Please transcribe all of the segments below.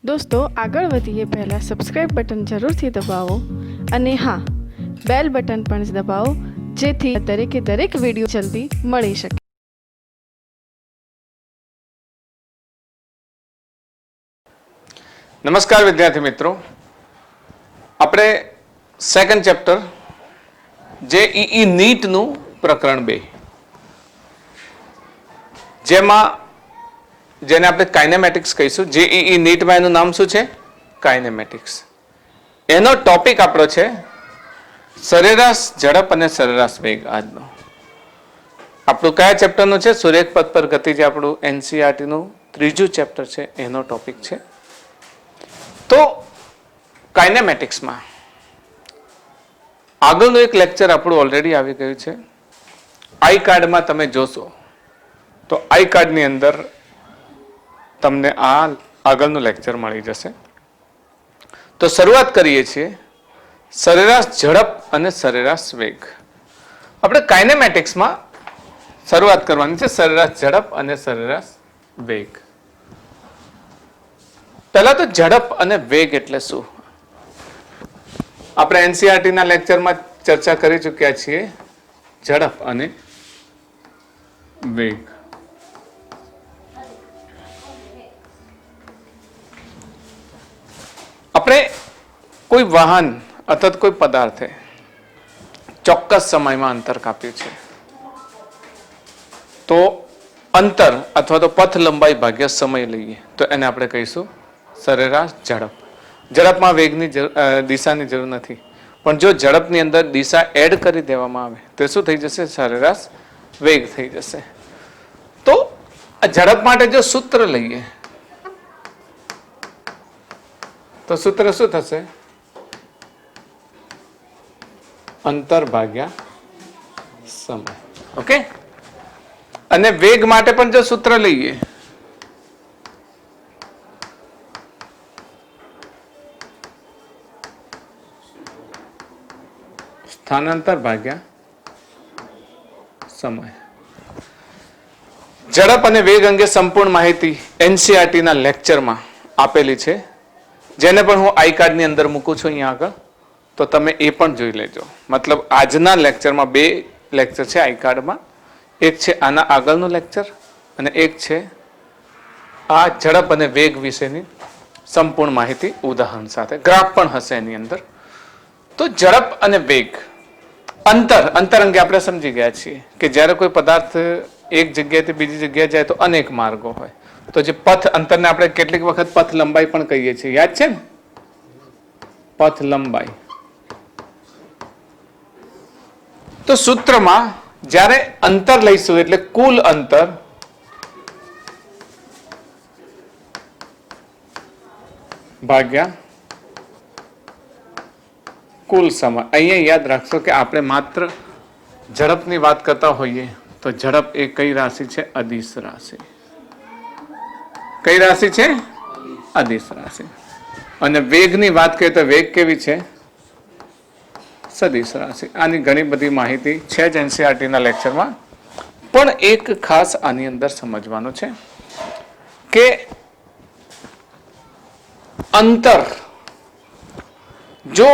દોસ્તો આગળ વધીએ પહેલાં સબસ્ક્રાઇબ બટન જરૂરથી દબાવો અને હા બેલ બટન પણ દબાવો જેથી દરેક વિડીયો જલ્દી મળી શકે. નમસ્કાર વિદ્યાર્થી મિત્રો, આપણે સેકન્ડ ચેપ્ટર જેઈઈ નીટનું પ્રકરણ 2 જેમાં જેને આપણે કાઇનેમેટિક્સ કહીશું. જેઈઈ નીટમાં એનું નામ શું છે? કાઇનેમેટિક્સ. એનો ટોપિક આપણો છે સરેરાશ ઝડપ અને સરેરાશ વેગ. આજનો આપણું કયા ચેપ્ટરનું છે? સુરેખ પથ પર ગતિ, જે આપણું એનસીઈઆરટીનું ત્રીજું ચેપ્ટર છે, એનો ટોપિક છે. તો કાઇનેમેટિક્સમાં આગળનું એક લેક્ચર આપણું ઓલરેડી આવી ગયું છે. આઈ કાર્ડમાં તમે જોશો તો આઈ કાર્ડની અંદર તમને આ આગળનું લેક્ચર મળી જશે. તો શરૂઆત કરીએ છીએ સરેરાશ ઝડપ અને સરેરાશ વેગ. આપણે કાઇનેમેટિક્સમાં શરૂઆત કરવાની છે સરેરાશ ઝડપ અને સરેરાશ વેગ. પહેલા તો ઝડપ અને વેગ એટલે શું? આપણે એનસીઈઆરટીના લેક્ચરમાં ચર્ચા કરી ચૂક્યા છીએ ઝડપ અને વેગ. આપણે કોઈ વાહન અથવા કોઈ પદાર્થે ચોક્કસ સમયમાં અંતર કાપ્યું છે તો અંતર અથવા તો પથ લંબાઈ ભાગ્યા સમય લઈએ તો એને આપણે કહીશું સરેરાશ ઝડપ. ઝડપમાં વેગની દિશાની જરૂર નથી, પણ જો ઝડપની અંદર દિશા એડ કરી દેવામાં આવે તો શું થઈ જશે? સરેરાશ વેગ થઈ જશે. તો ઝડપ માટે જો સૂત્ર લઈએ તો સૂત્ર શું થશે? અંતર ભાગ્યા સમય. ઓકે. અને વેગ માટે પણ જો સૂત્ર લઈએ સ્થાનાંતર ભાગ્યા સમય. ઝડપ અને વેગ અંગે સંપૂર્ણ માહિતી એનસીઈઆરટીના લેક્ચરમાં આપેલી છે, જેને પણ હું આઈ કાર્ડની અંદર મૂકું છું અહીંયા આગળ, તો તમે એ પણ જોઈ લેજો. મતલબ આજના લેક્ચરમાં 2 લેક્ચર છે આઈ કાર્ડમાં. એક છે આના આગળનું લેક્ચર અને એક છે આ ઝડપ અને વેગ વિશેની સંપૂર્ણ માહિતી ઉદાહરણ સાથે. ગ્રાફ પણ હશે એની અંદર. તો ઝડપ અને વેગ, અંતર અંગે આપણે સમજી ગયા છીએ કે જ્યારે કોઈ પદાર્થ એક જગ્યાએથી બીજી જગ્યાએ જાય તો અનેક માર્ગો હોય. તો જે પથ અંતરને આપણે કેટલીક વખત પથ લંબાઈ પણ કહીએ છીએ, યાદ છે ને? પથ લંબાઈ. તો સૂત્રમાં જ્યારે અંતર લઈશું એટલે કુલ અંતર ભાગ્યા કુલ સમય. અહીંયા યાદ રાખશો કે આપણે માત્ર ઝડપની વાત કરતા હોઈએ તો ઝડપ એ કઈ રાશિ છે? અદિશ રાશિ. કઈ રાશિ છે? અદિશ રાશિ. અને વેગની વાત કરીએ તો વેગ કેવી છે? સદિશ રાશિ. આની ઘણી બધી માહિતી છે જ એનસીઈઆરટીના લેક્ચરમાં. પણ એક ખાસ આની અંદર સમજવાનું છે કે અંતર જો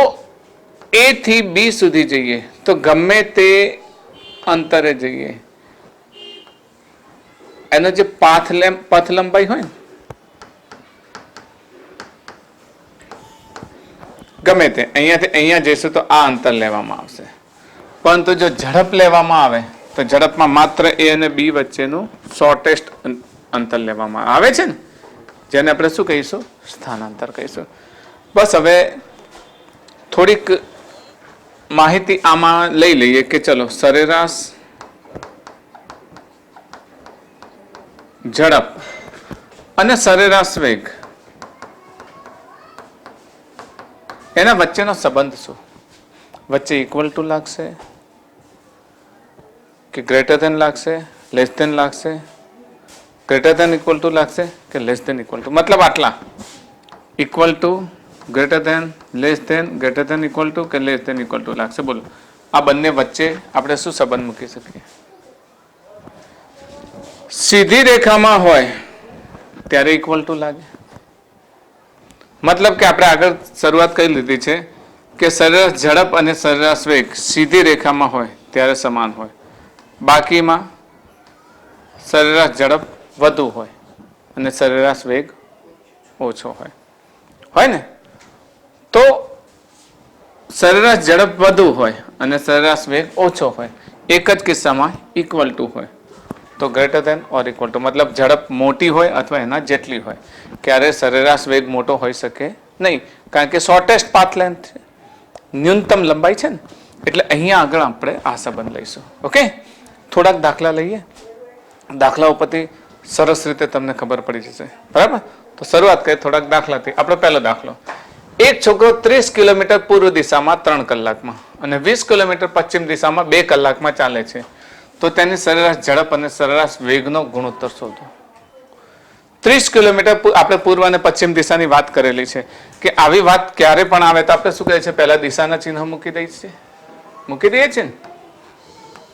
A થી B સુધી જઈએ તો ગમે તે અંતરે જઈએ એનો જે પથ લંબાઈ હોય ને, ગમે તે અહીંયાથી અહીંયા જઈશું તો આ અંતર લેવામાં આવશે. પરંતુ જો ઝડપ લેવામાં આવે તો ઝડપમાં માત્ર A અને B વચ્ચેનું શોર્ટેસ્ટ અંતર લેવામાં આવે છે ને, જેને આપણે શું કહીશું? સ્થાનાંતર કહીશું. બસ હવે થોડીક માહિતી આમાં લઈ લઈએ કે ચલો સરેરાશ ઝડપ અને સરેરાશ વેગ, એના વચ્ચેનો સંબંધ શું? વચ્ચે ઇક્વલ ટુ લાગશે કે ગ્રેટર ધેન લાગશે, લેસ ધેન લાગશે, ગ્રેટર ધેન ઇક્વલ ટુ લાગશે કે લેસ ધેન ઇક્વલ ટુ? મતલબ આટલા equal to, greater than, less than, greater than equal to કે લેસ ધેન ઇક્વલ ટુ લાગશે? બોલો, આ બંને વચ્ચે આપણે શું સંબંધ મૂકી શકીએ? સીધી રેખામાં હોય ત્યારે ઇક્વલ ટુ લાગે, મતલબ કે આપણે આગળ શરૂઆત કરી લીધી છે કે સરેરાશ ઝડપ અને સરેરાશ વેગ સીધી રેખામાં હોય ત્યારે સમાન હોય, બાકીમાં સરેરાશ ઝડપ વધુ હોય અને સરેરાશ વેગ ઓછો હોય ને? તો સરેરાશ ઝડપ વધુ હોય અને સરેરાશ વેગ ઓછો હોય, એક જ કિસ્સામાં ઇક્વલ ટુ હોય તો greater than or equal to, મતલબ ઝડપ મોટી હોય અથવા એના જેટલી હોય. ક્યારે સરેરાશ વેગ મોટો હોઈ શકે નહીં, કારણ કે શોર્ટેસ્ટ પાથ લેન્થ છે, ન્યૂનતમ લંબાઈ છે ને. એટલે અહીંયા આગળ આપણે આ સંબંધ લઈશું. ઓકે, થોડાક દાખલા લઈએ, દાખલા ઉપરથી સરસ રીતે તમને ખબર પડી જશે. બરાબર, તો શરૂઆત કરીએ થોડાક દાખલાથી. આપણો પહેલો દાખલો, એક છોકરો 30 કિલોમીટર પૂર્વ દિશામાં 3 કલાકમાં અને 20 કિલોમીટર પશ્ચિમ દિશામાં 2 કલાકમાં ચાલે છે, તો તેની સરેરાશ ઝડપ અને સરેરાશ વેગનો ગુણોત્તર શોધો. 30 કિલોમીટર આપણે પૂર્વ અને પશ્ચિમ દિશાની વાત કરેલી છે કે આવી વાત ક્યારે પણ આવે તો આપણે શું કહે છે, પહેલા દિશાના ચિહ્ન મૂકી દઈએ છીએ ને.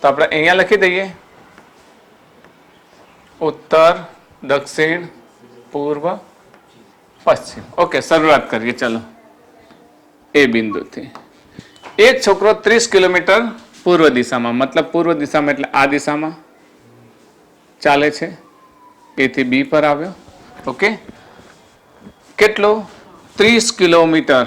તો આપણે અહીંયા લખી દઈએ ઉત્તર, દક્ષિણ, પૂર્વ, પશ્ચિમ. ઓકે, શરૂઆત કરીએ. ચલો, એ બિંદુથી એક છોકરો 30 કિલોમીટર પૂર્વ દિશામાં, મતલબ પૂર્વ દિશામાં એટલે આ દિશામાં ચાલે છે, એથી બી પર આવ્યો. ઓકે, કેટલો? 30 કિલોમીટર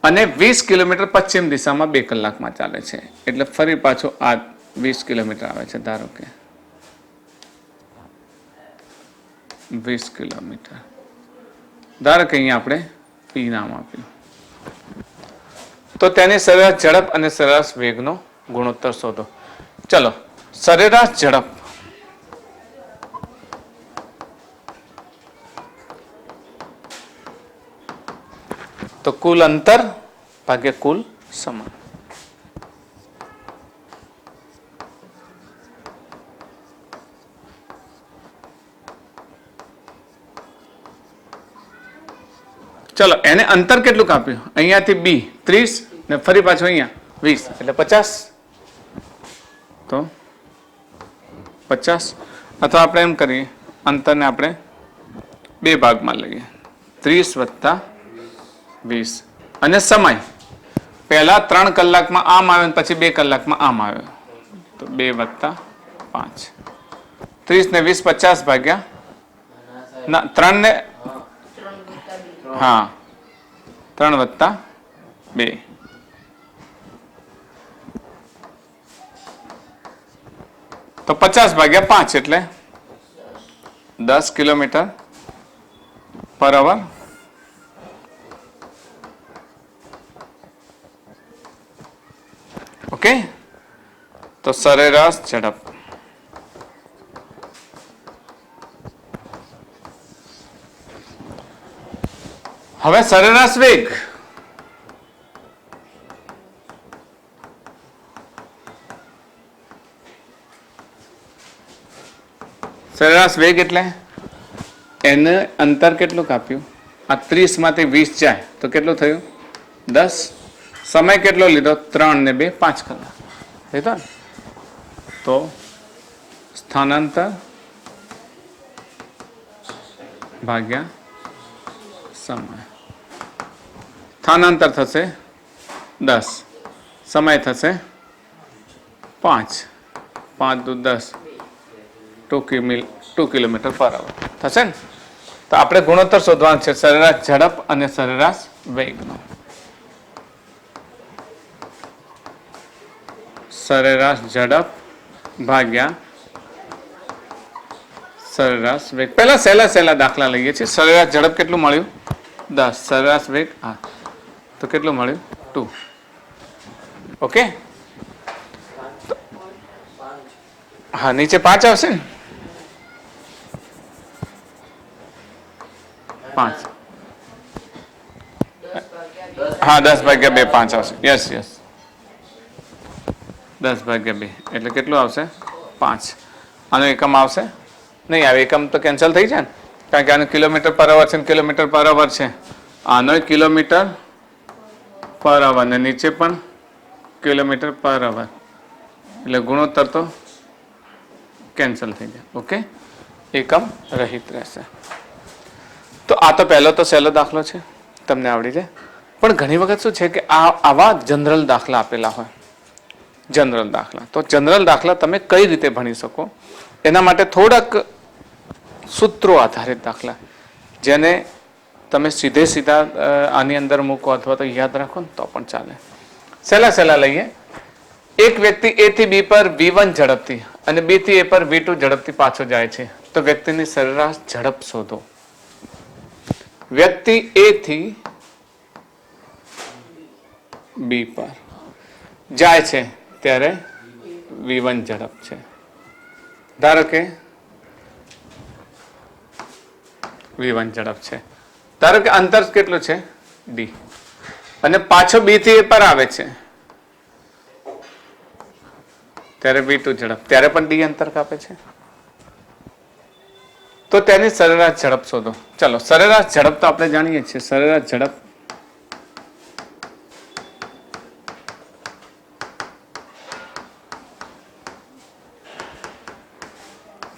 અને 20 કિલોમીટર પશ્ચિમ દિશામાં 2 કલાકમાં ચાલે છે, એટલે ફરી પાછો આ 20 કિલોમીટર આવે છે. ધારો કે 20 કિલોમીટર, ધારો કે અહીંયા આપણે પી નામ આપ્યું. તો તેની સરેરાશ ઝડપ અને સરેરાશ વેગનો ગુણોત્તર શોધો. ચલો, સરેરાશ ઝડપ તો કુલ અંતર ભાગ્યા કુલ સમય. ચલો, એને અંતર કેટલું કાપ્યું? અહીંયાથી બી 30 ને ફરી પાછું અહીંયા 20 એટલે 50. તો 50, અથવા આપણે એમ કરીએ, અંતરને આપણે 2 ભાગમાં લઈએ, 30 વત્તા 20. અને સમય પહેલા 3 કલાકમાં આમ આવ્યો, પછી 2 કલાકમાં આમ આવ્યો, તો 2 વત્તા 5. 30 ને 20 50 ભાગ્યા ના 3 ને, હા 3 વત્તા 2, તો 50 ભાગ્યા 5 એટલે 10 કિલોમીટર પર અવર. ઓકે, તો સરેરાશ ઝડપ હવે સરેરાશ વેગ. સરેરાશ વેગ એટલે એને અંતર કેટલું કાપ્યું? આ 30 માંથી 20 જાય તો કેટલું થયું? 10. સમય કેટલો લીધો? 3 ને 2 5 કલાક લીધો ને. તો સ્થાનાંતર ભાગ્યા સમય. સ્થાનાંતર થશે 10, સમય થશે 5, 5 દુ 10, 2 કિલોમીટર પર અવર થશે ને. તો આપણે ગુણોત્તર શોધવાનું છે સરેરાશ ઝડપ અને સરેરાશ વેગનો. સરેરાશ ઝડપ ભાગ્યા સરેરાશ વેગ. પહેલા સહેલા દાખલા લઈએ છીએ. સરેરાશ ઝડપ કેટલું મળ્યું? 10. સરેરાશ વેગ તો કેટલું મળ્યું? 2. ઓકે, હા નીચે 5 આવશે ને, 5, હા 10 ભાગ્યા 2 5 આવશે. યસ 10 ભાગ્યા 2 એટલે કેટલું આવશે? 5. આનો એકમ આવશે નહીં, આવે એકમ તો કેન્સલ થઈ જાય ને, કારણ કે આનું કિલોમીટર પર અવર છે, કિલોમીટર પર અવર છે. આનો કિલોમીટર પર અવર ને નીચે પણ કિલોમીટર પર અવર, એટલે ગુણોત્તર તો કેન્સલ થઈ જાય. ઓકે, એકમ રહિત રહેશે. તો આ તો પહેલો તો સહેલો દાખલો છે, તમને આવડી જાય. પણ ઘણી વખત શું છે કે આવા જનરલ દાખલા આપેલા હોય, જનરલ દાખલા, તો જનરલ દાખલા તમે કઈ રીતે ભણી શકો એના માટે થોડાક સૂત્રો આધારિત દાખલા, જેને તમે સીધા આની અંદર મૂકો અથવા તો યાદ રાખો ને તો પણ ચાલે. સહેલા લઈએ. એક વ્યક્તિ A થી B પર V1 ઝડપથી અને B થી A પર V2 ઝડપથી પાછો જાય છે, તો વ્યક્તિની સરેરાશ ઝડપ શોધો. વ્યક્તિ A થી B પર જાય છે ત્યારે V1 ઝડપ છે. ધારો કે V1 ઝડપ છે, ધારો કે અંતર કેટલું છે D, અને પાછો B થી A પર આવે છે ત્યારે V2 ઝડપ, ત્યારે પણ D અંતર કાપે છે, તો તેની સરેરાશ ઝડપ શોધો. ચલો, સરેરાશ ઝડપ તો આપણે જાણીએ છીએ. સરેરાશ ઝડપ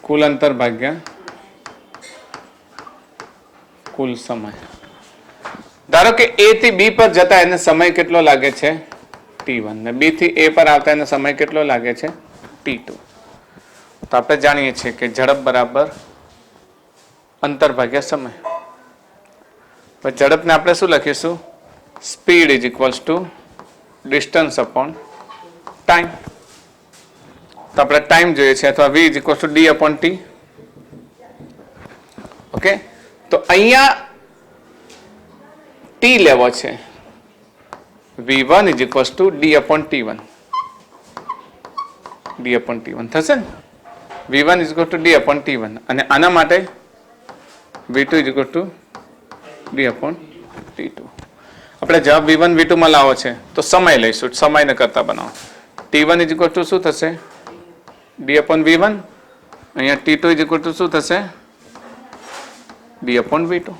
કુલ અંતર ભાગ્યા કુલ સમય. ધારો કે A થી B પર જતા એને સમય કેટલો લાગે છે T1, ને B થી A પર આવતા એને સમય કેટલો લાગે છે T2. તો આપણે જાણીએ છીએ કે ઝડપ બરાબર અંતર ભાગ્યા સમય. ઝડપને આપણે શું લખીશું? Speed is equals to distance upon time. તો આપણે ટાઈમ જોઈએ છે, અથવા V is equals to D upon T. Okay, તો અહીંયા T લેવો છે. V1 is equals to D upon T1. D upon T1 થશે ને? V1 is equals to D upon T1, અને આના માટે V2 is equal two D upon T2. આપણે જવાબ V1 V2 માં લાવો છે તો સમય લઈશું, સમયને કરતા બનાવો. T1 ઇઝ ઇક્વલ ટુ શું થશે? D upon V1. અહીંયા T2 ઇઝ ઇક્વલ ટુ શું થશે? D upon V2.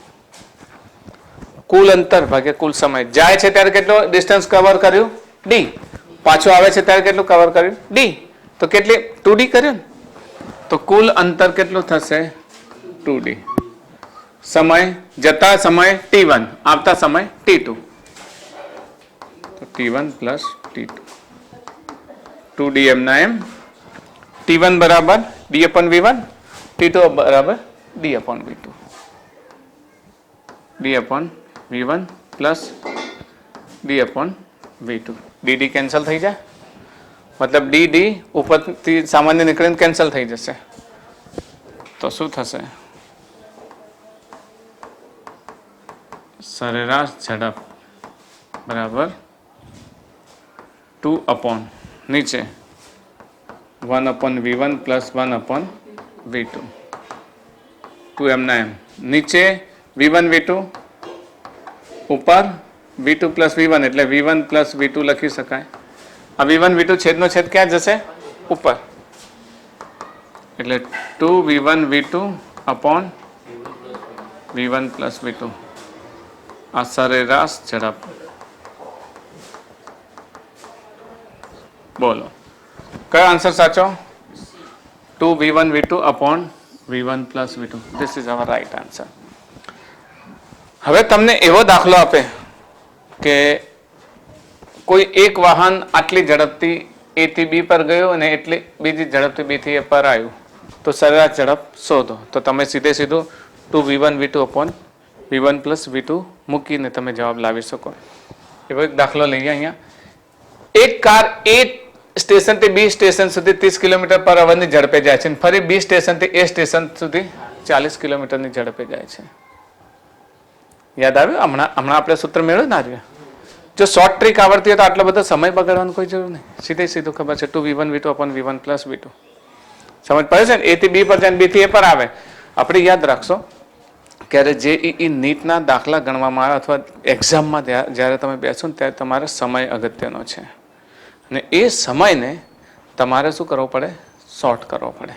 કુલ અંતર ભાગે કુલ સમય. જાય છે ત્યારે કેટલો ડિસ્ટન્સ કવર કર્યું? D. પાછો આવે છે ત્યારે કેટલું કવર કર્યું? D. તો કેટલી? 2D કર્યું ને? તો કુલ અંતર કેટલું થશે? 2D. સમય, જતા સમય T1, આવતા સમય T2. તો T1 પ્લસ T2, 2D એમના એમ. T1 બરાબર D અપોન V1, T2 બરાબર D upon V2. D upon V1 plus D upon V2. DD cancel થઈ જાય, મતલબ DD ઉપરથી સામાન્ય નીકળીને કેન્સલ થઈ જશે. તો શું થશે? સરેરાશ ઝડપ બરાબર 2 અપોન નીચે 1 upon V1 plus 1 upon V2. 2 એમના એમ. નીચે V1 V2, ઉપર V2 પ્લસ V1, એટલે V1 પ્લસ V2 લખી શકાય. આ V1 V2 છેદનો છેદ ક્યાં જશે? ઉપર. એટલે 2 V1 V2 upon V1 plus V2. આ સરેરાશ ઝડપ. બોલો કયો આન્સર સાચો? 2 V1 V2 upon V1 plus V2. This is our right answer. હવે તમને એવો દાખલો આપે કે કોઈ એક વાહન આટલી ઝડપથી A થી B પર ગયો અને એટલી બીજી ઝડપથી B થી A પર આવ્યું, તો સરેરાશ ઝડપ શોધો. તો તમે સીધું 2 V1 V2 upon V1 plus V2 મૂકીને તમે જવાબ લાવી શકો. એવો એક દાખલો લઈએ. અહીંયા એક કાર A સ્ટેશનથી B સ્ટેશન સુધી 30 કિલોમીટર પર અવરની ઝડપે જાય છે, ફરી B સ્ટેશનથી A સ્ટેશન સુધી 40 કિલોમીટરની ઝડપે જાય છે. યાદ આવ્યું? હમણાં આપણે સૂત્ર મેળવ્યું ના આવ્યું? જો શોર્ટ ટ્રીક આવડતી હોય તો આટલો બધો સમય બગાડવાનો કોઈ જરૂર નહીં. સીધું ખબર છે 2 V1 V2 upon V1 plus V2. સમજ પડે છે ને? A થી B પર જાય, B થી A પર આવે. આપણે યાદ રાખશો ક્યારે JEE નીટના દાખલા ગણવામાં આવે અથવા એક્ઝામમાં જ્યારે તમે બેસો ને ત્યારે તમારે સમય અગત્યનો છે, અને એ સમયને તમારે શું કરવો પડે? શોર્ટ કરવો પડે.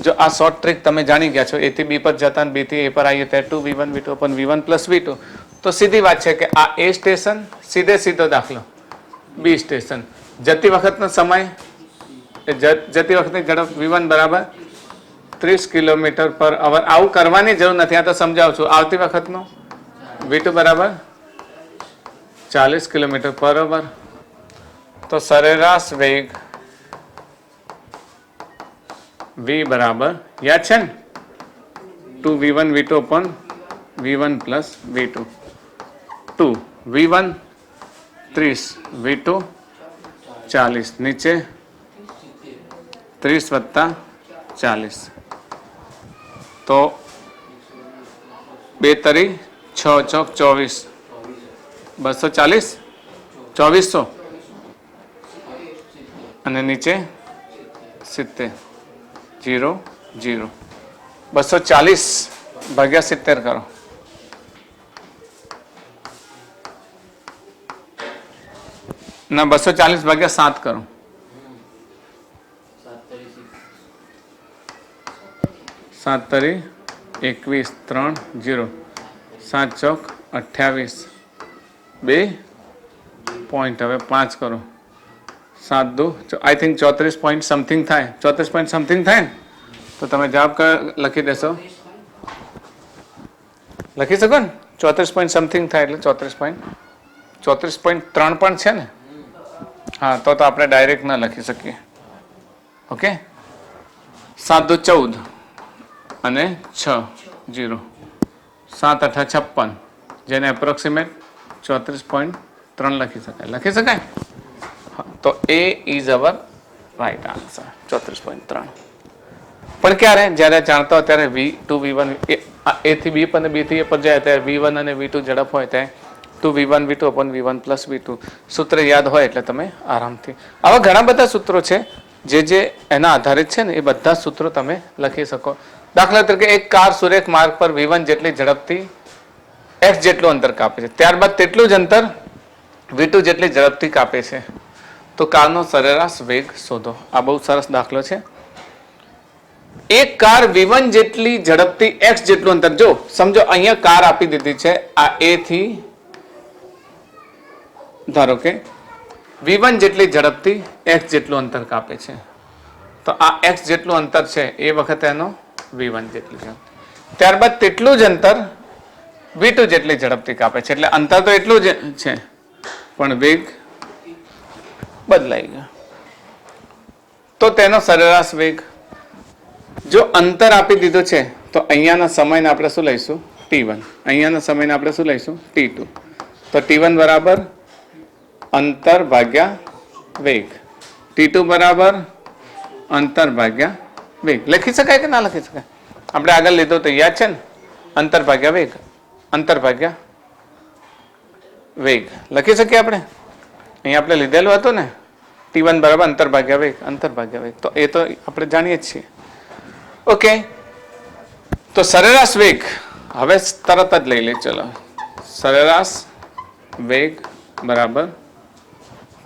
જો આ શોર્ટ ટ્રીક તમે જાણી ગયા છો, A થી B પર જતા અને B થી A પર આવીએ ત્યારે 2 V1 V2 upon V1 plus V2, તો સીધી વાત છે કે આ A સ્ટેશન, સીધો દાખલો B સ્ટેશન. જતી વખતનો સમય, જતી વખતની ઝડપ V1 બરાબર 30 કિલોમીટર પર અવર. આવું કરવાની જરૂર નથી, આ તો સમજાવું છું. આવતી વખતનો V2 બરાબર 40 કિલોમીટર પર અવર. તો સરેરાશ વેગ V બરાબર યાદ છે ને 2v1 v2 upon v1 plus v2. 2 v1 30 v2 40 નીચે 30 વત્તા 40 તો 2 તરી 6 ચોક 24 240 2400 અને નીચે 70 0 0 240 ભાગ્યા 70 કરો. ના 240 ભાગ્યા 7 કરો. 7 તરી 21 3 0 7 ચોક 28 2 પોઈન્ટ હવે 5 કરો 7 2 આઈ થિંક 34 પોઈન્ટ સમથિંગ થાય 34 પોઈન્ટ સમથિંગ થાય ને તો તમે જવાબ લખી દેશો. લખી શકો ને 34 પોઈન્ટ સમથિંગ થાય એટલે 34.3 પણ છે ને. હા તો આપણે ડાયરેક્ટ ના લખી શકીએ. ઓકે 7 2 14 અને 6 0 7 8 56 જેને એપ્રોક્સિમેટ 34.3 લખી શકાય. લખી શકાય તો એ ઇઝ અવર રાઈટ આન્સર 34.3. પણ ક્યારે જ્યારે જાણતા હોય ત્યારે V2 V1 A થી B અને B થી A પર જાય ત્યારે V1 અને V2 ઝડપ હોય ત્યારે 2v1 v2 upon v1 plus v2 સૂત્ર યાદ હોય એટલે તમે આરામથી. આવા ઘણા બધા સૂત્રો છે જે એના આધારિત છે ને એ બધા સૂત્રો તમે લખી શકો. દાખલા તરીકે એક કાર સુરેખ માર્ગ પર v1 જેટલી ઝડપથી x જેટલું અંતર કાપે છે, ત્યારબાદ તેટલું જ અંતર v2 જેટલી ઝડપથી કાપે છે, તો કારનો સરેરાશ વેગ શોધો. આ બહુ સરસ દાખલો છે. એક કાર v1 જેટલી ઝડપથી x જેટલું અંતર, જો સમજો અહીંયા કાર આપી દીધી છે આ A થી, ધારો કે v1 જેટલી ઝડપથી x જેટલું અંતર કાપે છે, તો આ x જેટલું અંતર છે એ વખતે એનો v1 જેટલું છે. ત્યારબાદ તેટલું જ અંતર v2 જેટલી ઝડપથી કાપે છે, એટલે અંતર તો એટલું જ છે પણ વેગ બદલાઈ ગયો. તો તેનો સરેરાશ વેગ, જો અંતર આપી દીધું છે તો અહીંયાના સમયને આપણે શું લઈશું t1, અહીંયાના સમયને આપણે શું લઈશું t2. તો t1 બરાબર અંતર ભાગ્યા વેગ, t2 બરાબર અંતર ભાગ્યા વેગ. લખી શકાય કે ના લખી શકાય? આપણે આગળ લીધો તો યાદ છે ને, અંતર ભાગ્યા વેગ, અંતર ભાગ્યા વેગ લખી શકીએ આપણે. અહીંયા આપણે લીધેલું હતું ને t1 બરાબર અંતર ભાગ્યા વેગ, અંતર ભાગ્યા વેગ, તો એ તો આપણે જાણીએ જ છીએ. ઓકે, તો સરેરાશ વેગ હવે તરત જ લઈ લે. ચલો, સરેરાશ વેગ બરાબર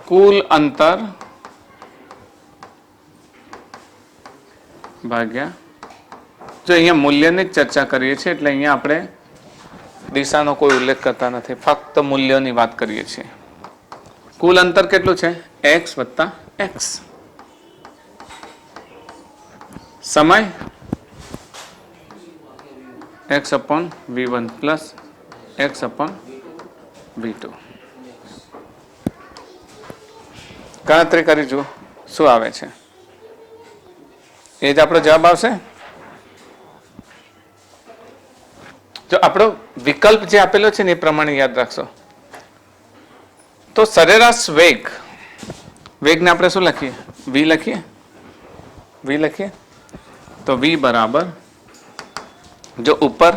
કુલ અંતર ભાગ્યા, જો અહીંયા મૂલ્યની જ ચર્ચા કરીએ છીએ એટલે અહીંયા આપણે દિશાનો કોઈ ઉલ્લેખ કરતા નથી, ફક્ત મૂલ્યોની વાત કરીએ છીએ. કુલ અંતર કેટલું છે? x વત્તા x. સમય x upon v1 plus x upon v2. ગણતરી કરી જુઓ શું આવે છે, એ જ આપણો જવાબ આવશે. જો આપણો વિકલ્પ જે આપેલો છે ને એ પ્રમાણે યાદ રાખશો. તો સરેરાશ વેગ, વેગને આપણે શું લખીએ? v લખીએ, v લખીએ. તો v બરાબર, જો ઉપર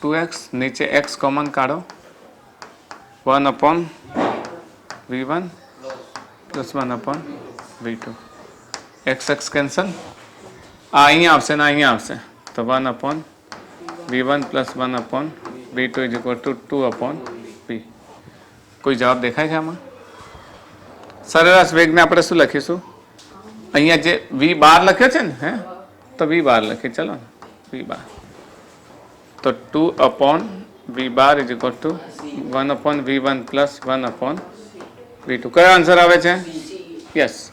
2x નીચે x કોમન કાઢો, 1 upon v1 plus 1 upon v2. x cancel, આ અહીંયા આવશે ને અહીંયા આવશે, તો 1 upon v1 plus 1 upon v2 is equal to 2 upon v. કોઈ જવાબ દેખાય છે આમાં? સરેરાશ વેગને આપણે શું લખીશું? અહીંયા જે v બાર લખ્યો છે ને, હે તો v બાર લખીએ. ચલો ને, v બાર તો 2 upon v bar is equal to 1 upon v1 plus 1 upon v2. કયો આન્સર આવે છે? Yes,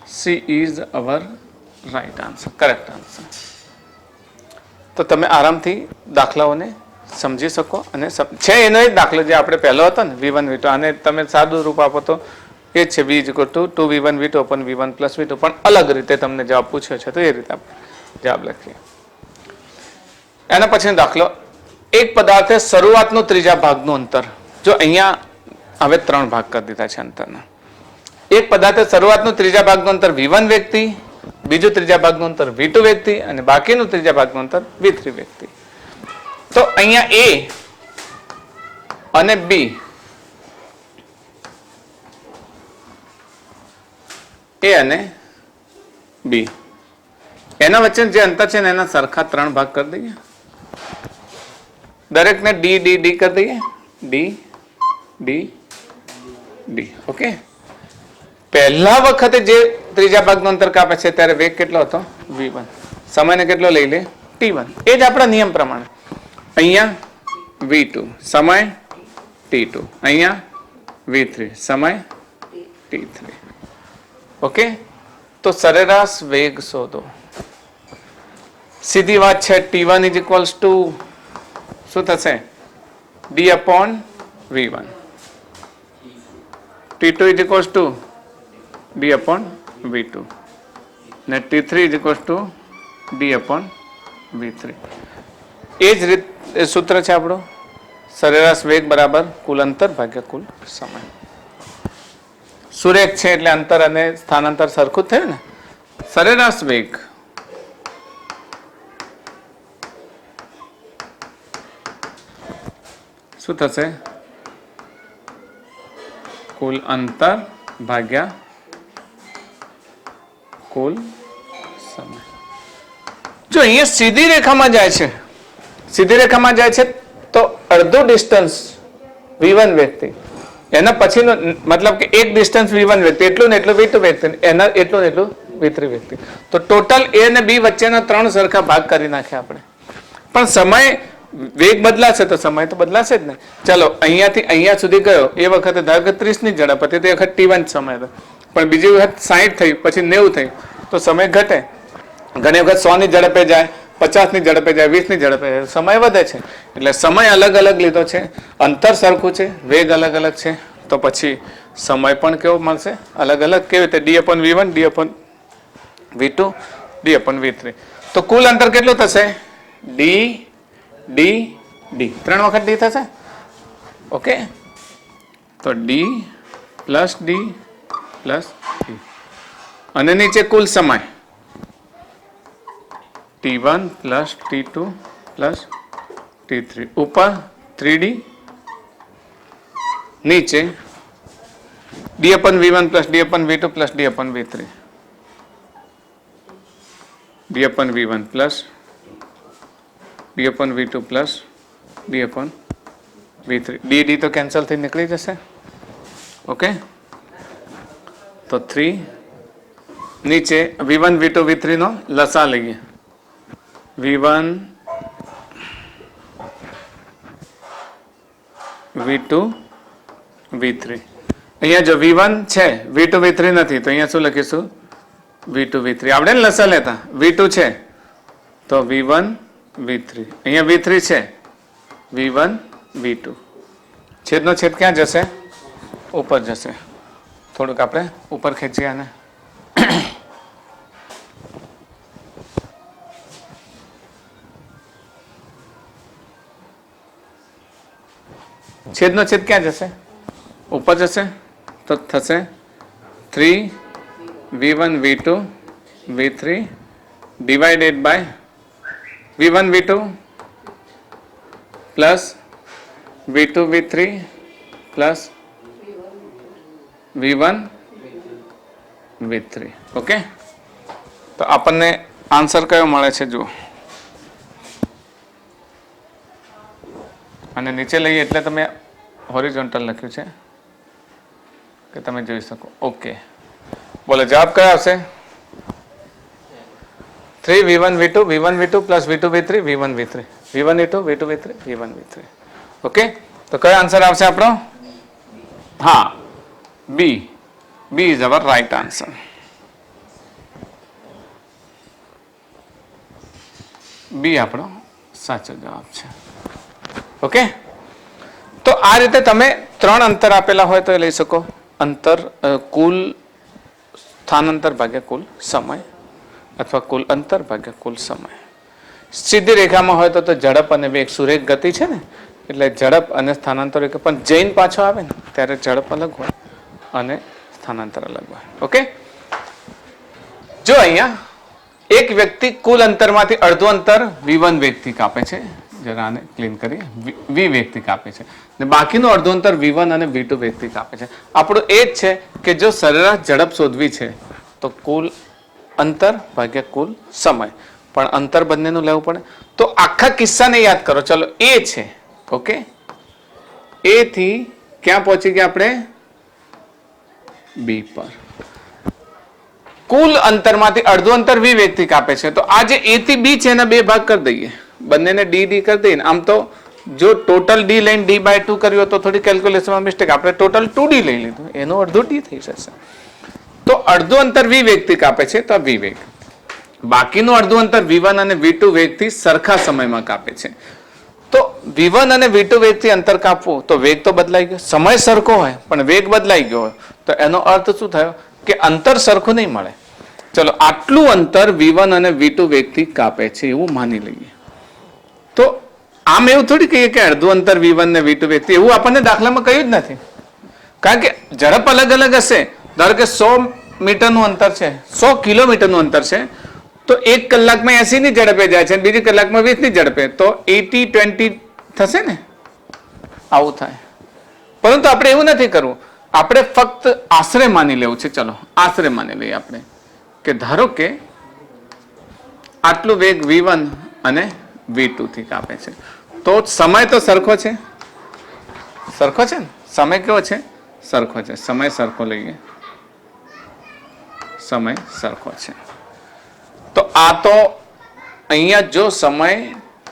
C is our right answer, correct answer. તો તમે આરામથી દાખલાઓને સમજી શકો અને છે એનો જ દાખલો જે આપણે પહેલો હતો ને V1 V2, આને તમે સાદું રૂપ આપો તો એ જ છે V = 2V1 V2 upon V1 plus V2, પણ અલગ રીતે તમને જવાબ પૂછ્યો છે તો એ રીતે આપણે જવાબ લખીએ. એના પછીનો દાખલો, એક પદાર્થે શરૂઆતનું ત્રીજા ભાગનું અંતર. જો અહીંયા હવે 3 ભાગ કરી દીધા છે અંતરના. એક પદાર્થે શરૂઆતનું ત્રીજા ભાગનું અંતર V1 વ્યક્તિ, બીજું ત્રીજા ભાગનું અંતર V2 વ્યક્તિ અને બાકીનું ત્રીજા ભાગનું અંતર V3 વ્યક્તિ. તો અહીંયા A અને B અને B એના વચ્ચે જે અંતર છે ને એના સરખા 3 ભાગ કરી દઈએ. દરેકને D D D કરી દઈએ. D D D. ઓકે. પહેલા વખતે જે ત્રીજા ભાગનું અંતર કાપે છે ત્યારે વેગ કેટલો હતો? V1. સમયને કેટલો લઈ લે? T1. એ જ આપણા નિયમ પ્રમાણે. અહીંયા V2 સમય T2, અહીંયા V3 સમય T3. ઓકે. તો સરેરાશ વેગ શોધો. સીધી વાત છે. T1 = શું થશે? D upon V1. T2 = D upon V2 ને T3 = D upon V3. એ જ રીત સૂત્ર છે આપણું, સરેરાશ વેગ બરાબર કુલ અંતર ભાગ્યા કુલ સમય. સુરેખ છે એટલે અંતર અને સ્થાનાંતર સરખું જ થયું ને. સરેરાશ વેગ શું થશે? કુલ અંતર ભાગ્યા કુલ સમય. જો અહીંયા સીધી રેખામાં જાય છે, સીધી રેખામાં જાય છે તો અડધું ડિસ્ટન્સ V1 વ્યક્તિ, એના પછીનો મતલબ કે એક ડિસ્ટન્સ V1 વ્યક્તિ એટલું ને એટલું V2 વ્યક્તિ, એના એટલું ને એટલું V3 વ્યક્તિ. તો ટોટલ A અને B વચ્ચેના 3 સરખા ભાગ કરી નાખ્યા આપણે. પણ સમય વેગ બદલાશે તો સમય તો બદલાશે જ ને. ચાલો અહીંયાથી અહીંયા સુધી ગયો એ વખતે ધારો કે 30 ની ઝડપ હતી તો એ વખત T1 સમય હતો, પણ બીજી વખત 60 થઈ, પછી 90 થઈ તો સમય ઘટે. ઘણી વખત 100 ની ઝડપે જાય, 50 ની ઝડપે જાય, 20 ની ઝડપે જાય, સમય વધે છે. એટલે સમય અલગ અલગ લીધો છે, અંતર સરખું છે, વેગ અલગ અલગ છે, તો પછી સમય પણ કેવો મળશે? અલગ અલગ. કેવી રીતે? D upon V1, D upon V2, D upon V3. તો કુલ અંતર કેટલું થશે? D D D 3 વખત D થશે. ઓકે. તો D plus D plus D અને નીચે કુલ સમય T1 plus T2 plus T3, ઉપર 3D, નીચે D upon V1 plus D upon V2 plus D upon V3, D upon V1 plus D upon V2 plus D upon V3. D D તો cancel થઈ નીકળી જશે. Okay. તો 3 નીચે V1 V2 V3 નો લસા લઈએ. V1 V2 V3. અહીંયા જો V1 છે, V2 V3 નથી, તો અહીંયા શું લખીશું? V2 V3. આપણે લસા લેતા V2 છે તો V1 V3, અહીંયા V3 છે, V1 V2. છેદનો છેદ ક્યાં જશે? ઉપર જશે. થોડુંક આપણે ઉપર ખેંચીએ આને. છેદનો છેદ ક્યાં જશે? ઉપર જશે. તો થશે 3V1 V2 V3 divided by V1 V2 plus V2 V3 plus V1 V3. Okay. તો આપણને આન્સર કયો મળે છે જુઓ. અને નીચે લઈએ એટલે તમે હોરિઝોન્ટલ લખ્યું છે કે તમે જોઈ શકો. ઓકે. બોલો જવાબ કયો આવશે? 3V1 V2 V1 V2 plus V2 V3 V1 V3 V1 V2 V2 V3 V1 V3. Okay. તો કયો આન્સર આવશે આપણો? હા, B. B is our right answer. બી આપણો સાચો જવાબ છે. ઓકે, તો આ રીતે તમે 3 અંતર આપેલા હોય તો એ લઈ શકો. અંતર કુલ સ્થાનાંતર ભાગ્યા કુલ સમય, અથવા કુલ અંતર ભાગ્યા કુલ સમય. સીધી રેખામાં હોય તો ઝડપ અને વેગ સુરેખ ગતિ છે ને, એટલે ઝડપ અને સ્થાનાંતર એક, પણ જૈન પાછો આવે ને ત્યારે ઝડપ અલગ હોય અને સ્થાનાંતર અલગ હોય. ઓકે, જો અહીંયા એક વ્યક્તિ કુલ અંતરમાંથી અડધું અંતર v1 વેગથી કાપે છે, જરા આને ક્લીન કરીએ, v વેગથી કાપે છે, ને બાકીનું અડધું અંતર v1 અને v2 વેગથી કાપે છે. આપણું એ જ છે કે જો સરેરાશ ઝડપ શોધવી છે તો કુલ અંતર ભાગ્યા કુલ સમય, પણ અંતર બંનેનું લેવું પડે. તો આખા કિસ્સાને યાદ કરો. ચલો, એ છે, ઓકે, એ થી ક્યાં પહોંચી ગયા આપણે? બી પર. કુલ અંતરમાંથી અડધું અંતર v વેગથી કાપે છે, તો આ જે a થી b છે એના 2 ભાગ કરી દઈએ, બંનેને d d કરી દઈએ. આમ તો જો ટોટલ d લઈને d/2 કર્યું તો થોડી કેલ્ક્યુલેશનમાં મિસ્ટેક, આપણે ટોટલ 2d લઈ લીધું, એનો અડધો d થઈ જશે. તો અડધું અંતર v વેગથી કાપે છે તો આ v વેગ, બાકીનું અડધું અંતર v1 અને v2 વેગથી સરખા સમયમાં કાપે છે. તો v1 અને v2 વેગથી અંતર કાપવું તો વેગ તો બદલાઈ ગયો, સમય સરખો હોય પણ વેગ બદલાઈ ગયો હોય, તો એનો અર્થ શું થયો કે અંતર સરખું નહીં મળે. ચલો, આટલું અંતર v1 અને v2 વેગથી કાપે છે એવું માની લઈએ. તો આમ એવું થોડી કહીએ કે અડધું અંતર v1 ને v2 વેગથી, એવું આપણને દાખલામાં કહ્યું જ નથી. કારણ કે ઝડપ અલગ અલગ હશે. ધારો કે 100 મીટરનું અંતર છે, 100 કિલોમીટરનું અંતર છે, તો 1 કલાકમાં 80 ની ઝડપે જાય છે, બીજી કલાકમાં 20 ની ઝડપે, તો 80-20 થશે ને, આવું થાય. પરંતુ આપણે એવું નથી કરવું, આપણે ફક્ત આશરે માની લેવું છે. ચલો, આશરે માની લઈએ આપણે કે ધારો કે આટલું વેગ v1 અને v2 થી કાપે છે, તો સમય તો સરખો છે, સરખો છે ને, સમય કેવો છે? સરખો છે. સમય સરખો લઈએ, સમય સરખો છે. તો આ તો અહીંયા જો સમય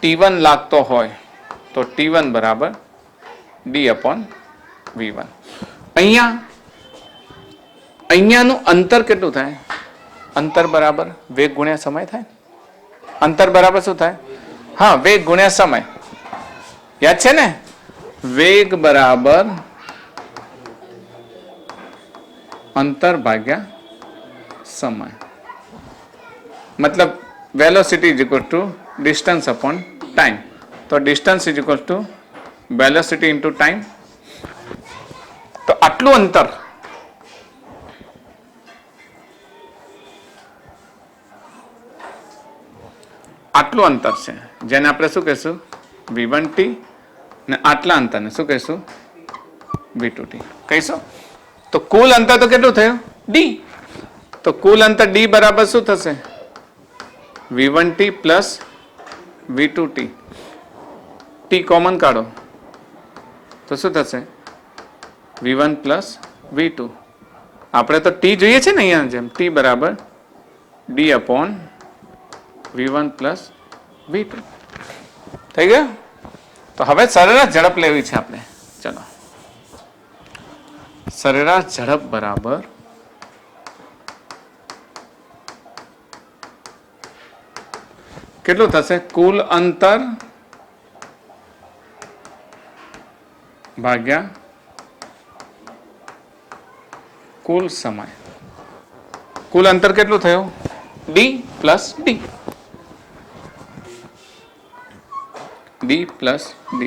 t1 લાગતો હોય તો t1 બરાબર d/v1. અહીંયાનું અંતર કેટલું થાય? અંતર બરાબર વેગ ગુણ્યા સમય થાય. અંતર બરાબર શું થાય? હા, વેગ ગુણ્યા સમય. યાદ છે ને? વેગ બરાબર અંતર ભાગ્યા સમય. મતલબ velocity is equal to distance upon time. તો distance is equal to velocity into time. તો આટલું અંતર, આટલું અંતર છે જેને આપણે શું કહીશું? v1t. ને આટલા અંતરને શું કહીશું? v2t કહીશું. તો કુલ અંતર તો કેટલું થયું? d. તો કુલ અંતર d બરાબર શું થશે? v1t plus v2t. t common કાઢો તો શું થશે? v1 plus v2. આપણે તો t જોઈએ છે ને અહીંયા જેમ, t બરાબર d/v1 પ્લસ v2 થઈ ગયું. તો હવે સરેરાશ ઝડપ લેવી છે આપણે. ચલો, સરેરાશ ઝડપ બરાબર કેટલું થશે? કુલ અંતર ભાગ્યા કુલ સમય. કુલ અંતર કેટલું થયું? d plus d. d plus d.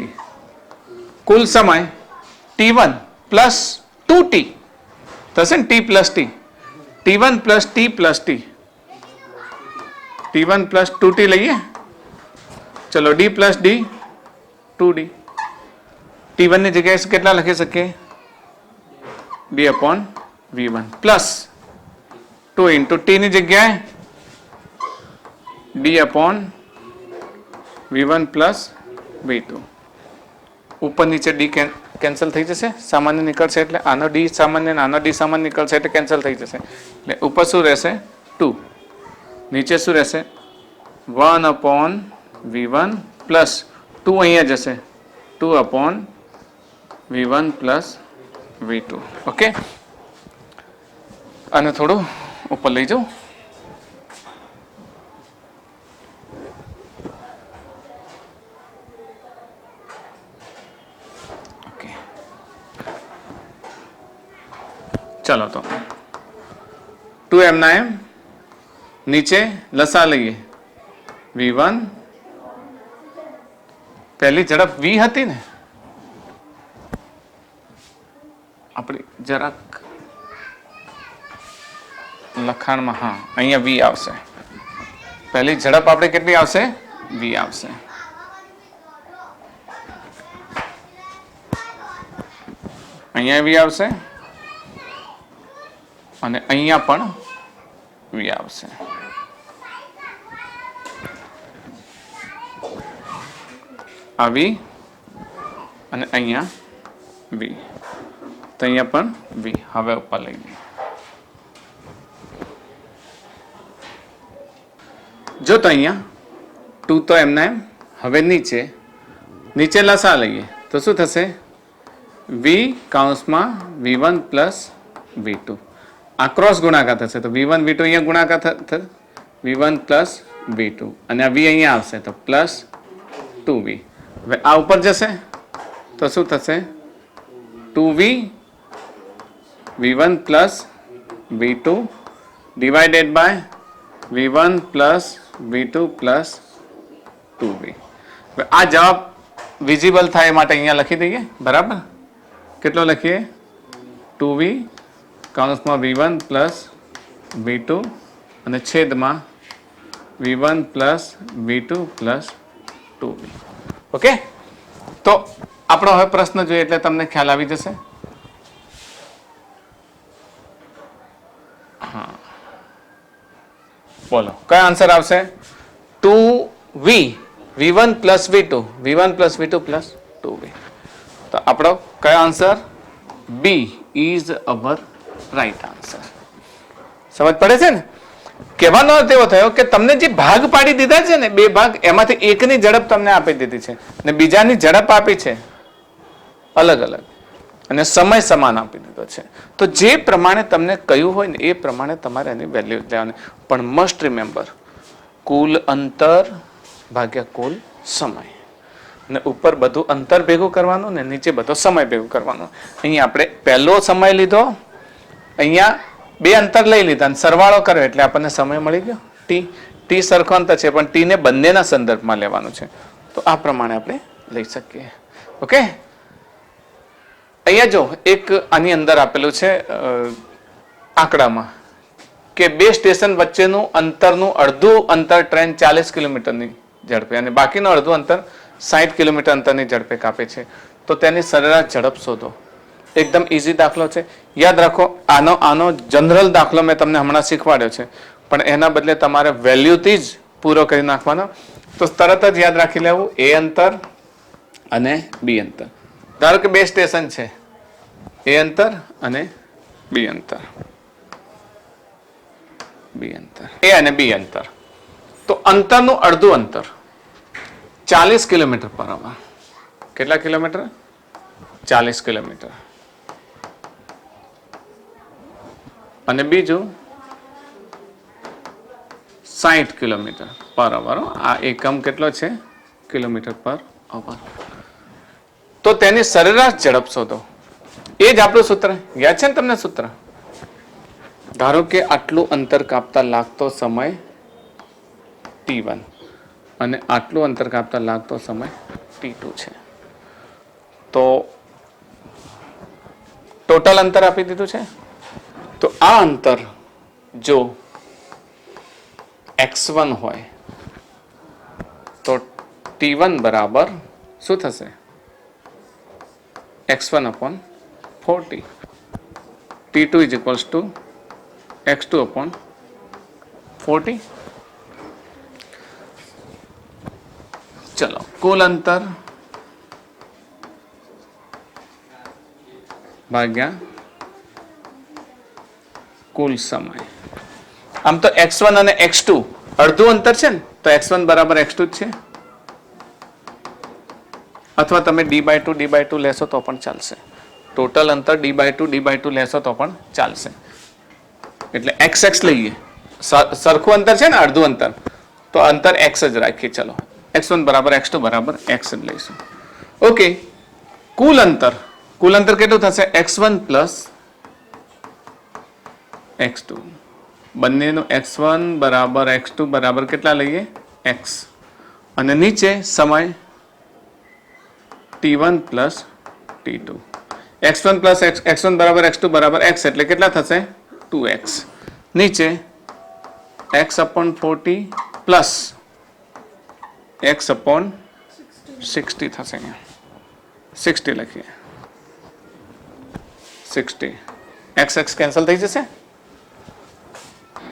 કુલ સમય t1 પ્લસ 2t થશે ને, t plus t. t1 plus t plus t. t1 plus 2t લઈએ. ચલો, d plus d 2d. t1 ની જગ્યાએ કેટલા લખી શકીએ? d/v1 પ્લસ 2 ઇન્ટુ t ની જગ્યાએ d/v1 પ્લસ v2. ઉપર નીચે d કેન્સલ થઈ જશે, સામાન્ય નીકળશે, એટલે આનો d સામાન્ય અને આનો d સામાન્ય નીકળશે એટલે કેન્સલ થઈ જશે. એટલે ઉપર શું રહેશે? 2. નીચે શું રહેશે? 1/v1 પ્લસ 2 અહીંયા જશે, 2/v1 પ્લસ v2. ઓકે, અને થોડું ઉપર લઈ જાઉં. ચલો તો 2m ના m નીચે લસા લઈએ v1 પહેલી ઝડપ v હતી ને આપણી જરાક લખાણમાં હા અહીંયા v આવશે પહેલી ઝડપ આપણે કેટલી આવશે v આવશે અહીંયા v આવશે અને અહીંયા પણ v આવશે આ v અને અહીંયા v તો અહીંયા પણ v હવે ઉપર લઈ લઈએ જો તો અહીંયા 2 તો એમના એમ હવે નીચે લસા લઈએ તો શું થશે v કૌંસમાં v1 પ્લસ v2 આ ક્રોસ ગુણાકાર થશે તો v1 v2 અહીંયા ગુણાકાર થશે v1 પ્લસ v2 અને આ v અહીંયા આવશે તો પ્લસ 2v હવે આ ઉપર જશે તો શું થશે 2v v1 plus v2 divided by v1 plus v2 plus 2v હવે આ જવાબ વિઝિબલ થાય માટે અહીંયા લખી દઈએ બરાબર કેટલો લખીએ 2v કૌંસમાં v1 પ્લસ v2 અને છેદમાં v1 plus v2 plus 2v okay તો આપણો હવે પ્રશ્ન જોઈએ એટલે તમને ખ્યાલ આવી જશે હા બોલો કયો આન્સર આવશે 2v v1 plus v2 v1 plus v2 plus 2v તો આપણો કયો answer B is our right answer સમજ પડે છે ને કહેવાનો અર્થ એવો થયો કે તમને જે ભાગ પાડી દીધા છે ને બે ભાગ એમાંથી એકની ઝડપ તમને આપી દીધી છે અને બીજાની ઝડપ આપી છે અલગ અલગ અને સમય સમાન આપી દીધો છે તો જે પ્રમાણે તમને કહ્યું હોય ને એ પ્રમાણે તમારે એની વેલ્યુ લેવાની પણ મસ્ટ રિમેમ્બર કુલ અંતર ભાગ્યા કુલ સમય અને ઉપર બધું અંતર ભેગું કરવાનું ને નીચે બધો સમય ભેગું કરવાનો અહીંયા આપણે પહેલો સમય લીધો અહીંયા બે અંતર લઈ લીધા અને સરવાળો કર્યો એટલે આપણને સમય મળી ગયો ટી સરખો અંતર છે પણ ટી ને બંનેના સંદર્ભમાં લેવાનું છે તો આ પ્રમાણે આપણે લઈ શકીએ ઓકે અહીંયા જો એક આની અંદર આપેલું છે આંકડામાં કે બે સ્ટેશન વચ્ચેનું અંતરનું અડધું અંતર ટ્રેન 40 કિલોમીટરની ઝડપે અને બાકીનું અડધું અંતર 60 કિલોમીટર અંતરની ઝડપે કાપે છે તો તેની સરેરાશ ઝડપ શોધો એકદમ ઇઝી દાખલો છે યાદ રાખો આનો જનરલ દાખલો મેં તમને હમણાં શીખવાડ્યો છે પણ એના બદલે તમારે વેલ્યુથી જ પૂરો કરી નાખવાનો તો તરત જ યાદ રાખી લેવું એ અંતર અને બી અંતર ધારો કે બે સ્ટેશન છે એ અંતર અને બી અંતર એ અને બી અંતર તો અંતરનું અડધું અંતર 40 કિલોમીટર પર અવર કેટલા કિલોમીટર 40 કિલોમીટર અને બીજું 60 કિલોમીટર પર અવર આ એકમ કેટલો છે કિલોમીટર પર અવર તો તેની સરેરાશ ઝડપ શોધો એ જ આપણું સૂત્ર યાદ છે ને તમને સૂત્ર ધારો કે આટલું અંતર કાપતા લાગતો સમય t1 અને આટલું અંતર કાપતા લાગતો સમય t2 છે તો ટોટલ અંતર આપી દીધું છે તો આ અંતર જો x1 હોય તો t1 બરાબર શું થશે x1 upon 40 t2 is equals to x2 upon 40 चलो कुल अंतर भाग्या कुल समय आम तो x1 અને x2 અડધું અંતર છે ને તો x1 બરાબર x2 જ છે અથવા તમે d/2 લેશો તો પણ ચાલશે ટોટલ અંતર d/2 લેશો તો પણ ચાલશે એટલે xx લઈએ સરખું અંતર છે ને અડધું અંતર તો અંતર x જ રાખીએ ચલો x1 બરાબર x2 બરાબર x જ લઈશું ઓકે કુલ અંતર કેટલું થશે x1 પ્લસ x2 બંનેનું x1 બરાબર x2 બરાબર કેટલા લઈએ x અને નીચે સમય t1 plus t2 x1 plus x1 બરાબર x2 બરાબર x એટલે કેટલા થશે 2x નીચે x upon 40 plus x upon 60 થશે અહીંયા 60 લખીએ 60 x કેન્સલ થઈ જશે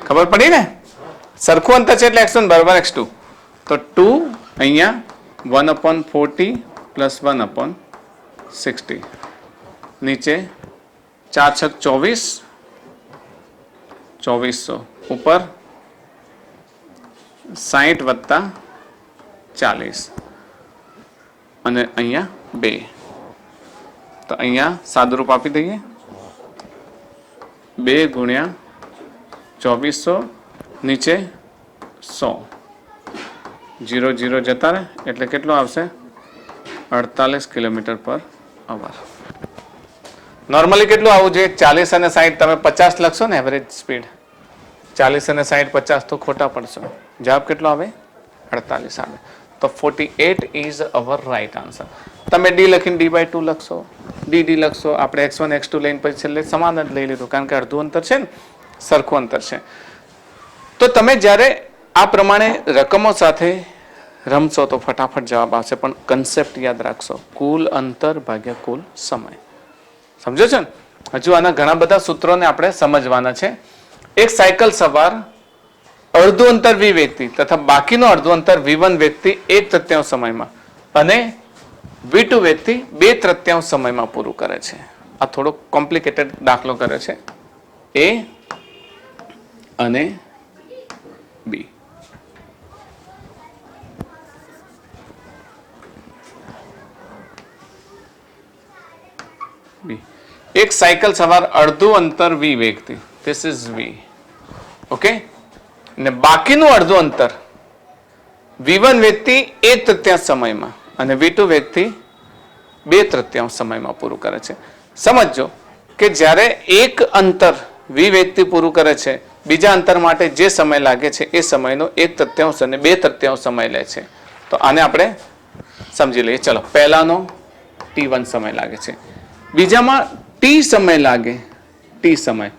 ખબર પડી ને સરખું અંતર છે એટલે x1 બરાબર x2 તો 2 અહીંયા 1 upon 40 પ્લસ 1 upon 60 નીચે 4 છક 2400 ઉપર 60 વત્તા 40 અને અહીંયા 2 તો અહીંયા સાદુરૂપ આપી દઈએ 2 ગુણ્યા 2400 નીચે 100 0 0 જતા રહે એટલે કેટલો આવશે 48 કિલોમીટર પર અવર નોર્મલી કેટલું આવવું જોઈએ 40 અને 60 તમે 50 લખશો ને એવરેજ સ્પીડ 40 અને 60 50 તો ખોટા પડશો જવાબ કેટલો આવે 48 આવે તો 48 ઇઝ અવર રાઈટ આન્સર તમે ડી લખીને d/2 લખશો ડી લખશો આપણે x1 x2 લઈને પછી છેલ્લે સમાન જ લઈ લીધું કારણ કે અડધું અંતર છે ને સરખું અંતર છે તો તમે જ્યારે આ પ્રમાણે રકમો સાથે રમશો તો ફટાફટ જવાબ આવશે પણ કન્સેપ્ટ યાદ રાખશો કુલ અંતર ભાગ્યા કુલ સમય સમજો છો ને હજુ આના ઘણા બધા સૂત્રોને આપણે સમજવાના છે એક સાયકલ સવાર અડધું અંતર v વ્યક્તિ તથા બાકીનો અડધું અંતર v1 વ્યક્તિ 1/3 સમયમાં અને v2 વ્યક્તિ 2/3 સમયમાં પૂરું કરે છે આ થોડો કોમ્પ્લિકેટેડ દાખલો કરે છે a અને b એક સાયકલ સવાર અડધું અંતર v વ્યક્તિ ધીસ ઇઝ v ઓકે ને બાકીનું અડધું અંતર v1 વ્યક્તિ 1/3 સમયમાં અને v2 વ્યક્તિ 2/3 સમયમાં પૂરું કરે છે સમજો કે જ્યારે એક અંતર v વ્યક્તિ પૂરું કરે છે બીજા અંતર માટે જે સમય લાગે છે એ સમયનો 1/3 અને 2/3 સમય લે છે તો આને આપણે સમજી લઈએ ચલો પહેલાનો t1 સમય લાગે છે બીજામાં t સમય લાગે t સમય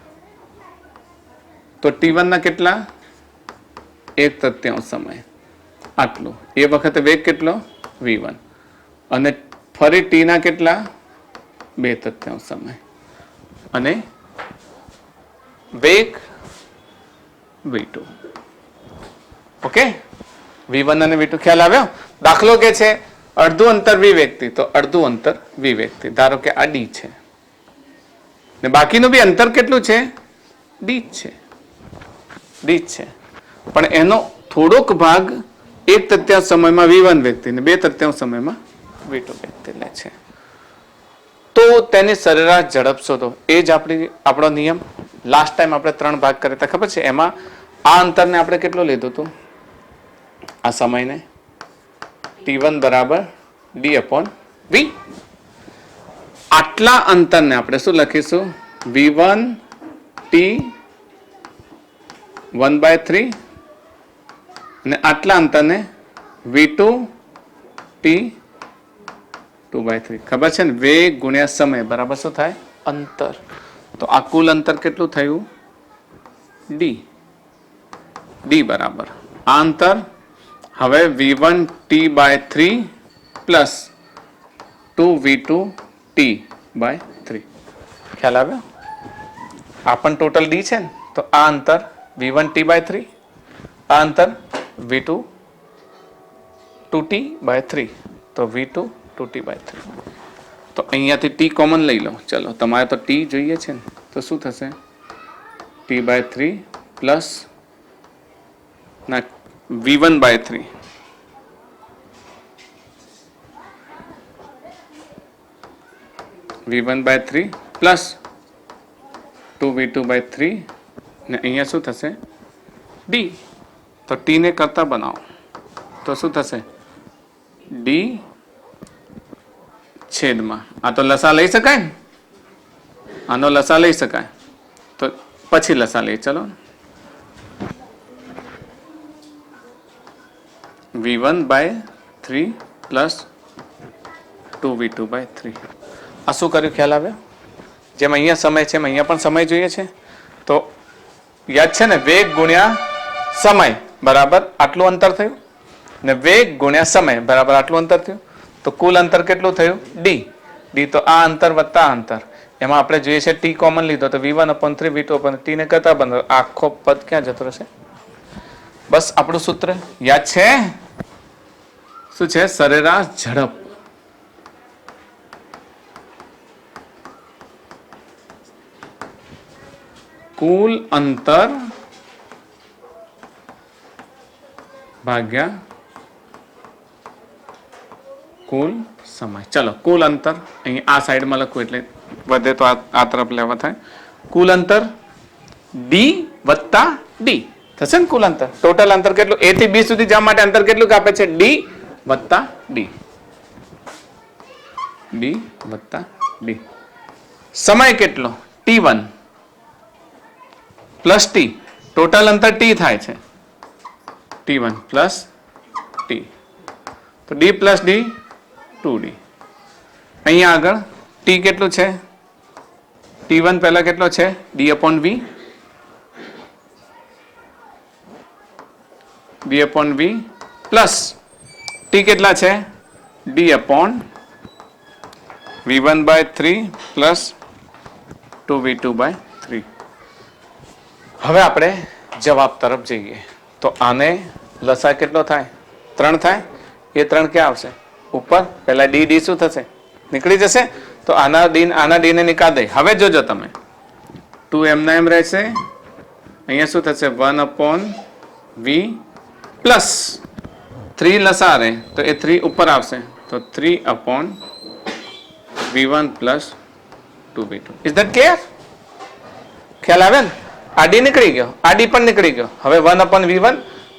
તો t1 ના કેટલા 1/3 સમય આટલું એ વખતે વેગ કેટલો v1 અને ફરી t ના કેટલા 2/3 સમય અને વેગ v2 ઓકે v1 અને v2 ખ્યાલ આવ્યો દાખલો કે છે અડધું અંતર v વ્યક્તિ તો અડધું અંતર v વ્યક્તિ ધારો કે આ d છે ને બાકીનું બી અંતર કેટલું છે d છે પણ એનો થોડોક ભાગ 1/3 સમયમાં v1 વ્યક્તિ ને 2/3 સમયમાં v2 વ્યક્તિ લે છે તો તેની સરેરાશ ઝડપ શોધો એ જ આપણો નિયમ લાસ્ટ ટાઈમ આપણે 3 ભાગ કર્યા હતા ખબર છે એમાં આ અંતરને આપણે કેટલો લીધું હતું આ સમયને t1 બરાબર d/v આટલા અંતરને આપણે શું લખીશું v1 t 1/3 અને આટલા અંતરને v2 t 2/3 ખબર છે ને વેગ ગુણ્યા સમય બરાબર શું થાય અંતર તો આ કુલ અંતર કેટલું થયું d બરાબર આ અંતર હવે v1 t/3 plus 2v2 t/3 ખ્યાલ આવ્યો આ પણ ટોટલ d છે ને તો આ અંતર v1 t/3 આ અંતર v2 2t/3 તો v2 2t/3 તો અહીંયાથી t કોમન લઈ લો ચલો તમારે તો t જોઈએ છે ને તો શું થશે t/3 પ્લસ ના v1/3 v1/3 પ્લસ 2v2/3 ને અહીંયા શું થશે d તો t ને કરતા બનાવો તો શું થશે d છેદમાં આ તો લસા લઈ શકાય ને આનો લસા લઈ શકાય તો પછી લસા લઈએ. ચલો, v1/3 પ્લસ 2v2/3. આ શું કર્યું ખ્યાલ આવ્યો? જેમ અહીંયા સમય છે એમ અહીંયા પણ સમય જોઈએ છે. તો યાદ છે ને, વેગ ગુણ્યા સમય બરાબર આટલું અંતર થયું, ને વેગ ગુણ્યા સમય બરાબર આટલું અંતર થયું. તો કુલ અંતર કેટલું થયું? ડી. ડી તો આ અંતર વત્તા આ અંતર. એમાં આપણે જોઈએ છે ટી કોમન લીધો તો v1/3 v2/t ને કરતા બંધ, આખો પદ ક્યાં જતો રહેશે? બસ આપણું સૂત્ર યાદ છે. શું છે? સરેરાશ ઝડપ. કુલ અંતર ભાગ્યા કુલ સમય. ચલો, કુલ અંતર અહીં આ સાઈડમાં લખવું એટલે વધે તો આ તરફ લેવા થાય. કુલ અંતર ડી વત્તા ડી થશે ને. કુલ અંતર ટોટલ અંતર કેટલું? એ થી બી સુધી જવા માટે અંતર કેટલું કાપે છે? ડી વત્તા ડી. ડી વત્તા ડી. સમય કેટલો? t1 plus T. ટોટલ અંતર ટી થાય છે. t1 plus T. તો ડી પ્લસ ડી 2d. અહીંયા આગળ ટી કેટલું છે? t1 પહેલા કેટલો છે? d/v. d/v પ્લસ ટી કેટલા છે? d/v1/3 plus 2v2/3. હવે આપણે જવાબ તરફ જઈએ. તો આને લસા કેટલો થાય? 3 થાય. એ 3 ક્યાં આવશે? ઉપર. પહેલા ડી ડી શું થશે? નીકળી જશે. તો આના ડી ને નિકાલ દે. હવે જોજો તમે, 2 એમના એમ રહેશે. અહીંયા શું થશે? 1/v પ્લસ 3 લસા રહે તો એ 3 ઉપર આવશે. તો 3/v1 plus 2v2. Is that clear? ખ્યાલ આવે ને? આ ડી નીકળી ગયો, આ ડી પણ નીકળી ગયો. હવે 1/v1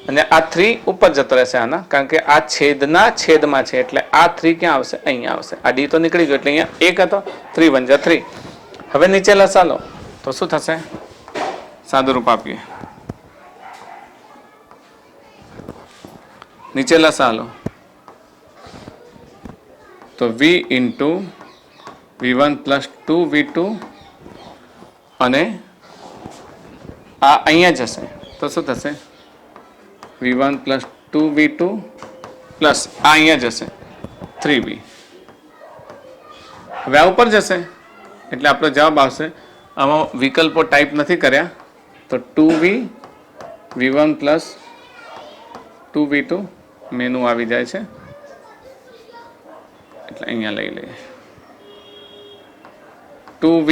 અને આ 3 ઉપર જતો રહેશે આના, કારણ કે આ છેદના છેદમાં છે એટલે આ 3 ક્યાં આવશે? અહીંયા આવશે. આ ડી તો નીકળી ગયો એટલે અહીંયા 1 હતો. 3 × 3. હવે નીચે લસા લો તો શું થશે? સાદું રૂપ આપીએ. નીચે લસા લો તો v × v1 પ્લસ 2v2 અને આ અહીંયા જશે તો શું થશે? v1 પ્લસ 2v2 પ્લસ આ અહીંયા જશે 3v. હવે આ ઉપર જશે એટલે આપણો જવાબ આવશે. આમાં વિકલ્પો ટાઈપ નથી કર્યા તો 2v v1 plus 2v2 menu આવી જાય છે એટલે અહીંયા લઈ લઈએ. 2v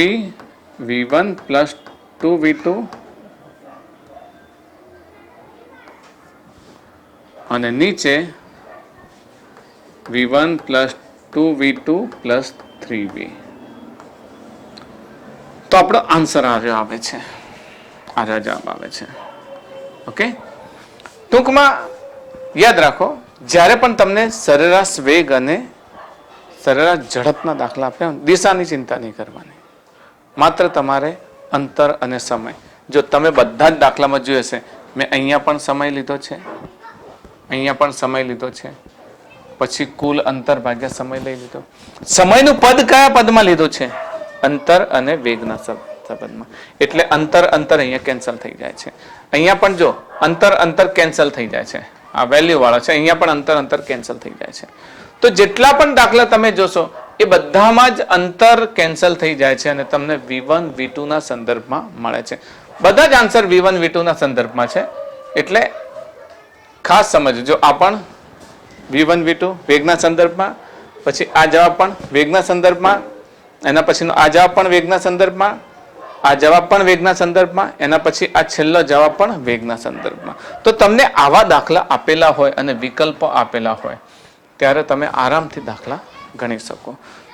v1 પ્લસ 2v2 અને નીચે v1 plus 2v2 plus 3v. તો આપણો આન્સર આવ્યો આવે છે. આ જવાબ આવે છે. ઓકે, ટૂંકમાં યાદ રાખો, જ્યારે પણ તમને સરેરાશ વેગ અને સરેરાશ ઝડપના દાખલા આપ્યા દિશાની ચિંતા નહીં કરવાની, માત્ર તમારે અંતર અને સમય. જો તમે બધા જ દાખલામાં જોયું હશે, મેં અહીંયા પણ સમય લીધો છે, અહીંયા પણ સમય લીધો છે, પછી કુલ અંતર ભાગ્યા સમય લઈ લીધો. સમયનું પદ કયા પદમાં લીધું છે? અંતર અને વેગના પદમાં. એટલે અંતર અહીંયા કેન્સલ થઈ જાય છે. અહીંયા પણ જો અંતર કેન્સલ થઈ જાય છે, આ વેલ્યુ વાળો છે. અહીંયા પણ અંતર કેન્સલ થઈ જાય છે. તો જેટલા પણ દાખલા તમે જોશો એ બધામાં જ અંતર કેન્સલ થઈ જાય છે અને તમને v1 v2 ના સંદર્ભમાં મળે છે. બધા જ આન્સર v1 v2 ના સંદર્ભમાં છે. એટલે ખાસ સમજો. જો આ પણ v1 v2 વેગના સંદર્ભમાં, પછી આ જવાબ પણ વેગના સંદર્ભમાં, એના પછીનો આ જવાબ પણ વેગના સંદર્ભમાં, આ જવાબ પણ વેગના સંદર્ભમાં, એના પછી આ છેલ્લો જવાબ પણ વેગના સંદર્ભમાં. તો તમને આવા દાખલા આપેલા હોય અને વિકલ્પો આપેલા હોય ત્યારે તમે આરામથી દાખલા ગણી શકો.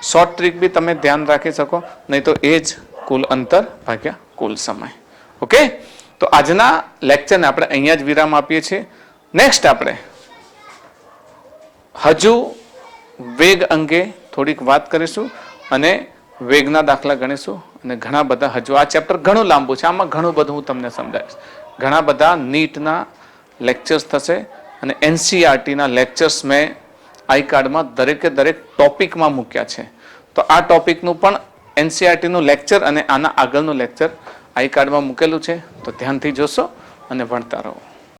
શોર્ટ ટ્રીક બી તમે ધ્યાન રાખી શકો, નહીં તો એ જ કુલ અંતર ભાગ્યા કુલ સમય. ઓકે, તો આજના લેક્ચરને આપણે અહીંયા જ વિરામ આપીએ છીએ. નેક્સ્ટ આપણે હજુ વેગ અંગે થોડીક વાત કરીશું અને વેગના દાખલા ગણીશું અને ઘણા બધા હજુ આ ચેપ્ટર ઘણું લાંબુ છે, આમાં ઘણું બધું હું તમને સમજાવીશ. ઘણા બધા નીટના લેક્ચર્સ થશે અને એનસીઆરટીના લેક્ચર્સ મેં આઈ કાર્ડમાં દરેકે દરેક ટોપિકમાં મૂક્યા છે. તો આ ટોપિકનું પણ એનસીઆરટીનું લેક્ચર અને આના આગળનું લેક્ચર આઈ કાર્ડમાં મૂકેલું છે, તો ધ્યાનથી જોશો અને ભણતા રહો.